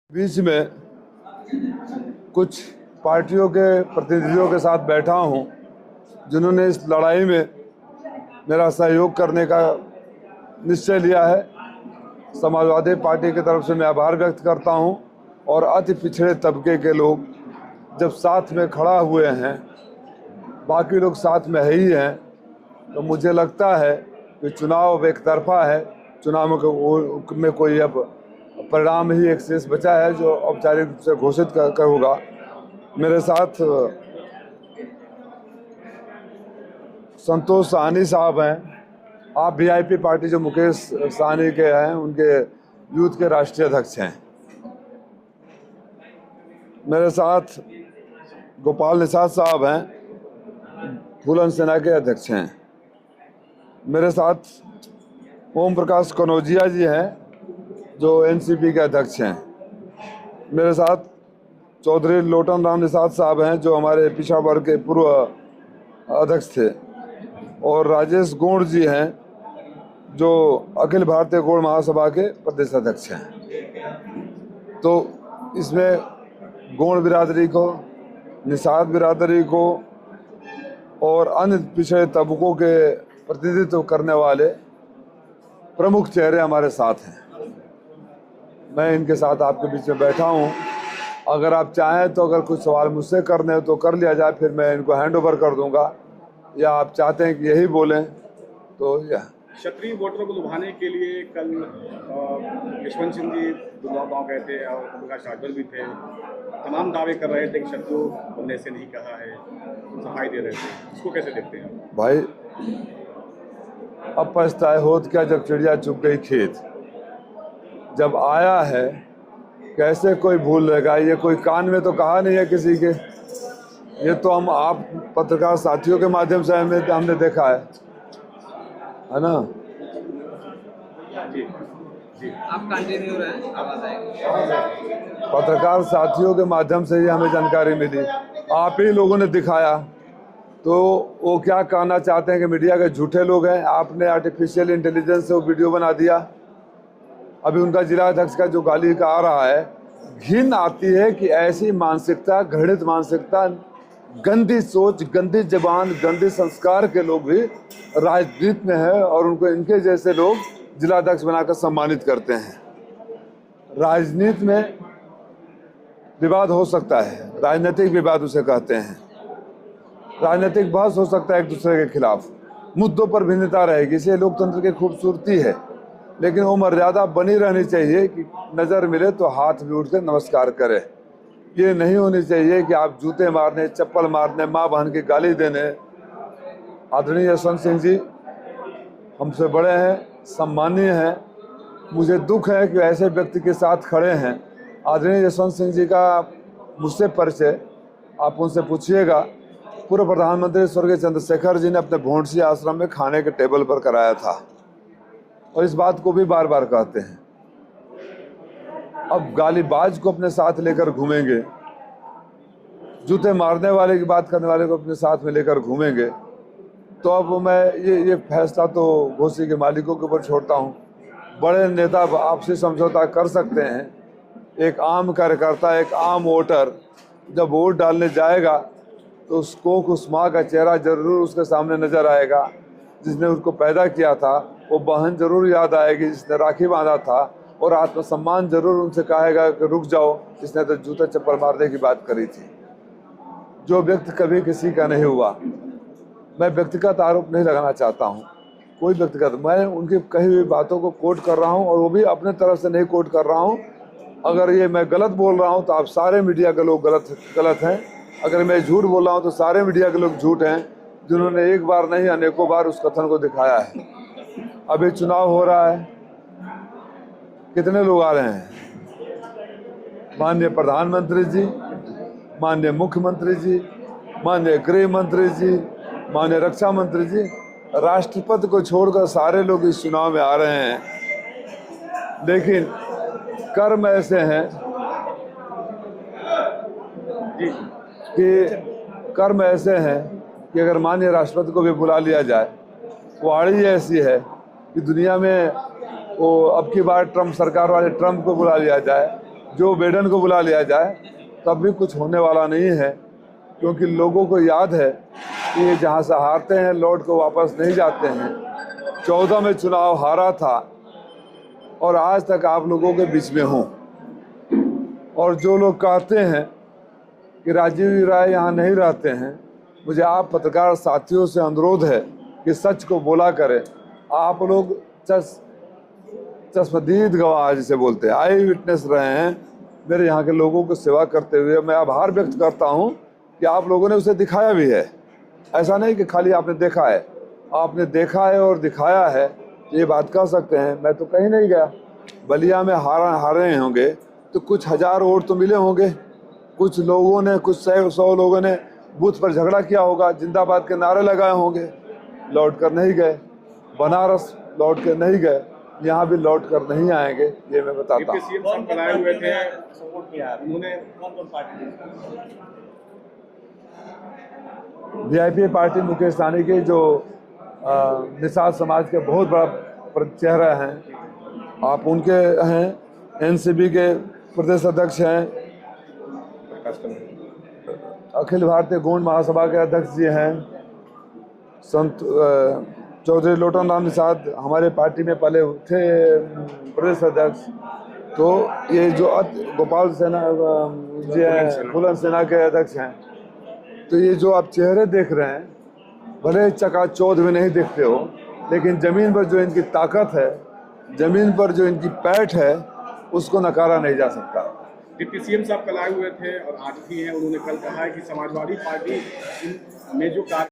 बीच में कुछ पार्टियों के प्रतिनिधियों के साथ बैठा हूं, जिन्होंने इस लड़ाई में मेरा सहयोग करने का निश्चय लिया है। समाजवादी पार्टी की तरफ से मैं आभार व्यक्त करता हूं और अति पिछड़े तबके के लोग जब साथ में खड़ा हुए हैं, बाकी लोग साथ में है ही हैं, तो मुझे लगता है कि चुनाव एक तरफा है। चुनाव में कोई अब परिणाम ही एक शेष बचा है जो औपचारिक रूप से घोषित कर होगा। मेरे साथ संतोष साहनी साहब हैं। आप वीआईपी पार्टी जो मुकेश साहनी के हैं, उनके यूथ के राष्ट्रीय अध्यक्ष हैं। मेरे साथ गोपाल निषाद साहब हैं, फूलन सेना के अध्यक्ष हैं। मेरे साथ ओम प्रकाश कनौजिया जी हैं, जो एनसीपी के अध्यक्ष हैं। मेरे साथ चौधरी लोटन राम निषाद साहब हैं, जो हमारे पिछड़ा वर्ग के पूर्व अध्यक्ष थे, और राजेश गौड़ जी हैं, जो अखिल भारतीय गौड़ महासभा के प्रदेश अध्यक्ष हैं। तो इसमें गौड़ बिरादरी को, निषाद बिरादरी को और अन्य पिछड़े तबकों के प्रतिनिधित्व करने वाले प्रमुख चेहरे हमारे साथ हैं। मैं इनके साथ आपके बीच में बैठा हूं। अगर आप चाहें तो अगर कुछ सवाल मुझसे करने हो तो कर लिया जाए, फिर मैं इनको हैंड ओवर कर दूंगा, या आप चाहते हैं कि यही बोलें तो क्षत्रिय वोटरों को लुभाने के लिए कल यशवंत सिंह जी दुर्गांव गाँव गए थे और प्रकाश राजभर भी थे। तमाम दावे कर रहे थे कि शत्रु बनने से नहीं कहा है, सफाई दे रहे थे। इसको कैसे देखते हैं भाई? अब पछताए होत क्या जब चिड़िया चुग गई खेत। जब आया है कैसे कोई भूल लेगा? ये कोई कान में तो कहा नहीं है किसी के। ये तो हम आप पत्रकार साथियों के माध्यम से हमने देखा है ना? जी जी, आप कंटिन्यू रहे, आवाज आएगी। पत्रकार साथियों के माध्यम से ही हमें जानकारी मिली, आप ही लोगों ने दिखाया। तो वो क्या कहना चाहते हैं कि मीडिया के झूठे लोग हैं, आपने आर्टिफिशियल इंटेलिजेंस से वो वीडियो बना दिया। अभी उनका जिला अध्यक्ष का जो गाली का आ रहा है, घिन आती है कि ऐसी मानसिकता, घृणित मानसिकता, गंदी सोच, गंदी जबान, गंदे संस्कार के लोग भी राजनीति में है, और उनको इनके जैसे लोग जिला अध्यक्ष बनाकर सम्मानित करते हैं। राजनीति में विवाद हो सकता है, राजनीतिक विवाद उसे कहते हैं। राजनीतिक बहस हो सकता है एक दूसरे के खिलाफ, मुद्दों पर भिन्नता रहेगी, इसे लोकतंत्र की खूबसूरती है। लेकिन वो मर्यादा बनी रहनी चाहिए कि नज़र मिले तो हाथ भी उठ कर नमस्कार करे। ये नहीं होनी चाहिए कि आप जूते मारने, चप्पल मारने, माँ बहन की गाली देने। आदरणीय यशवंत सिंह जी हमसे बड़े हैं, सम्मानीय हैं। मुझे दुख है कि ऐसे व्यक्ति के साथ खड़े हैं। आदरणीय यशवंत सिंह जी का मुझसे परिचय आप उनसे पूछिएगा। पूर्व प्रधानमंत्री स्वर्गीय चंद्रशेखर जी ने अपने भोंडसी आश्रम में खाने के टेबल पर कराया था, और इस बात को भी बार बार कहते हैं। अब गालीबाज को अपने साथ लेकर घूमेंगे, जूते मारने वाले की बात करने वाले को अपने साथ में लेकर घूमेंगे, तो अब मैं ये फैसला तो घोसी के मालिकों के ऊपर छोड़ता हूँ। बड़े नेता आपसी समझौता कर सकते हैं। एक आम कार्यकर्ता, एक आम वोटर जब वोट डालने जाएगा तो उसको उस माँ का चेहरा जरूर उसके सामने नजर आएगा, जिसने उसको पैदा किया था। वो बहन जरूर याद आएगी जिसने राखी बांधा था, और आत्मसम्मान जरूर उनसे कहेगा कि रुक जाओ, जिसने तो जूता चप्पल मारने की बात करी थी। जो व्यक्ति कभी किसी का नहीं हुआ। मैं व्यक्तिगत आरोप नहीं लगाना चाहता हूँ, कोई व्यक्तिगत, मैं उनकी कही हुई बातों को कोट कर रहा हूँ, और वो भी अपने तरफ से नहीं कोट कर रहा हूँ। अगर ये मैं गलत बोल रहा हूँ तो आप सारे मीडिया के लोग गलत हैं। अगर मैं झूठ बोल रहा हूँ तो सारे मीडिया के लोग झूठ हैं, जिन्होंने एक बार नहीं अनेकों बार उस कथन को दिखाया है। अभी चुनाव हो रहा है, कितने लोग आ रहे हैं? माननीय प्रधानमंत्री जी, माननीय मुख्यमंत्री जी, माननीय गृह मंत्री जी, माननीय रक्षा मंत्री जी, राष्ट्रपति को छोड़कर सारे लोग इस चुनाव में आ रहे हैं। लेकिन कर्म ऐसे हैं कि अगर माननीय राष्ट्रपति को भी बुला लिया जाए, वो आड़ी ऐसी है कि दुनिया में वो अब की बार ट्रंप सरकार वाले ट्रंप को बुला लिया जाए, जो बिडेन को बुला लिया जाए तब भी कुछ होने वाला नहीं है, क्योंकि लोगों को याद है कि ये जहाँ से हारते हैं लौट को वापस नहीं जाते हैं। 14 में चुनाव हारा था और आज तक आप लोगों के बीच में हूँ। और जो लोग कहते हैं कि राजीव राय यहाँ नहीं रहते हैं, मुझे आप पत्रकार साथियों से अनुरोध है कि सच को बोला करें। आप लोग चश्मदीद गवाह जिसे बोलते हैं, आई विटनेस रहे हैं मेरे यहाँ के लोगों को सेवा करते हुए। मैं आभार व्यक्त करता हूँ कि आप लोगों ने उसे दिखाया भी है। ऐसा नहीं कि खाली आपने देखा है, आपने देखा है और दिखाया है, ये बात कह सकते हैं। मैं तो कहीं नहीं गया, बलिया में हारे होंगे तो कुछ हजार वोट तो मिले होंगे, कुछ लोगों ने, कुछ 100 लोगों ने बूथ पर झगड़ा किया होगा, जिंदाबाद के नारे लगाए होंगे, लौट कर नहीं गए। बनारस लौट कर नहीं गए, यहाँ भी लौट कर नहीं आएंगे, ये मैं बताता हूँ। सीएम साहब कल आए हुए थे, सपोर्ट किया उन्होंने, कौन party? VIP party Mukesh Sahani के जो निषाद समाज के बहुत बड़ा चेहरा हैं, आप उनके हैं। एनसीपी के प्रदेश अध्यक्ष हैं, अखिल भारतीय गौंड महासभा के अध्यक्ष जी हैं, संत चौधरी लोटन राम निषाद हमारे पार्टी में पहले थे प्रदेश अध्यक्ष। तो ये जो गोपाल सेना जी हैं, फूलन सेना के अध्यक्ष हैं। तो ये जो आप चेहरे देख रहे हैं, भले चकाचौंध में नहीं देखते हो, लेकिन ज़मीन पर जो इनकी ताकत है, ज़मीन पर जो इनकी पैठ है, उसको नकारा नहीं जा सकता। डिप्टी सीएम साहब कल आए हुए थे और आज भी हैं। उन्होंने कल कहा है कि समाजवादी पार्टी में जो